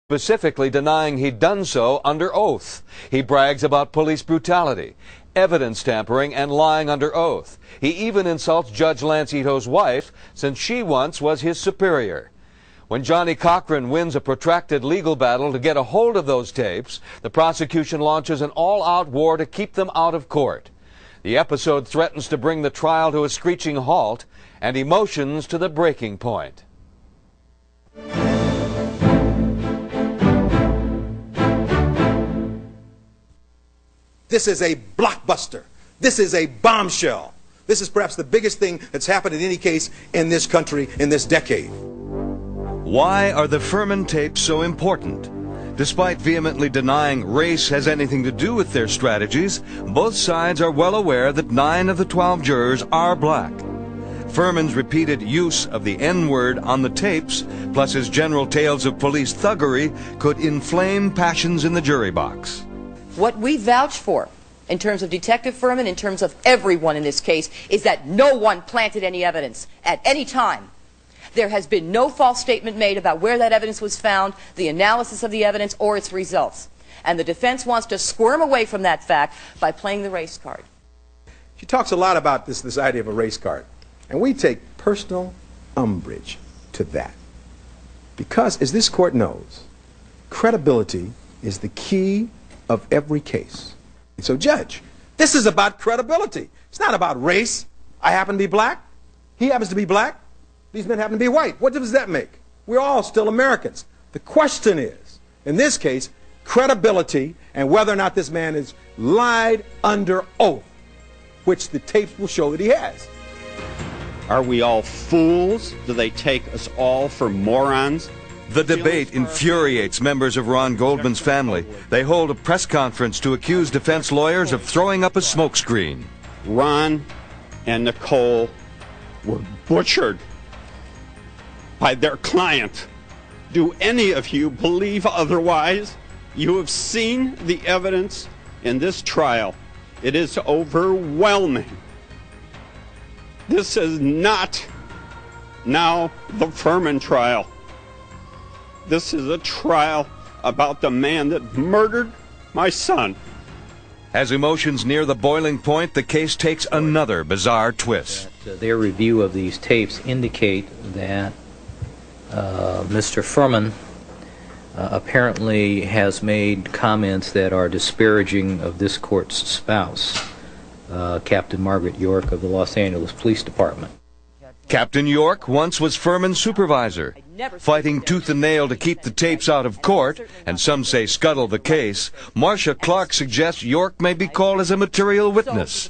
specifically denying he'd done so under oath. He brags about police brutality, evidence tampering, and lying under oath. He even insults Judge Lance Ito's wife, since she once was his superior. When Johnny Cochran wins a protracted legal battle to get a hold of those tapes, the prosecution launches an all-out war to keep them out of court. The episode threatens to bring the trial to a screeching halt and emotions to the breaking point. This is a blockbuster. This is a bombshell. This is perhaps the biggest thing that's happened in any case in this country in this decade. Why are the Furman tapes so important? Despite vehemently denying race has anything to do with their strategies, both sides are well aware that 9 of the 12 jurors are black. Furman's repeated use of the N-word on the tapes, plus his general tales of police thuggery, could inflame passions in the jury box. What we vouch for, in terms of Detective Furman, in terms of everyone in this case, is that no one planted any evidence at any time. There has been no false statement made about where that evidence was found, the analysis of the evidence, or its results. And the defense wants to squirm away from that fact by playing the race card. She talks a lot about this idea of a race card. And we take personal umbrage to that. Because, as this court knows, credibility is the key of every case. So, Judge, this is about credibility. It's not about race. I happen to be black. He happens to be black. These men happen to be white. What does that make? We're all still Americans. The question is, in this case, credibility and whether or not this man has lied under oath, which the tapes will show that he has. Are we all fools? Do they take us all for morons? The debate infuriates members of Ron Goldman's family. They hold a press conference to accuse defense lawyers of throwing up a smokescreen. Ron and Nicole were butchered by their client. Do any of you believe otherwise? You have seen the evidence in this trial. It is overwhelming. This is not now the Furman trial. This is a trial about the man that murdered my son. As emotions near the boiling point, the case takes another bizarre twist. Their review of these tapes indicate that Mr. Furman apparently has made comments that are disparaging of this court's spouse, Captain Margaret York of the Los Angeles Police Department. Captain York once was Furman's supervisor. Fighting tooth and nail to keep the tapes out of court, and some say scuttle the case, Marcia Clark suggests York may be called as a material witness.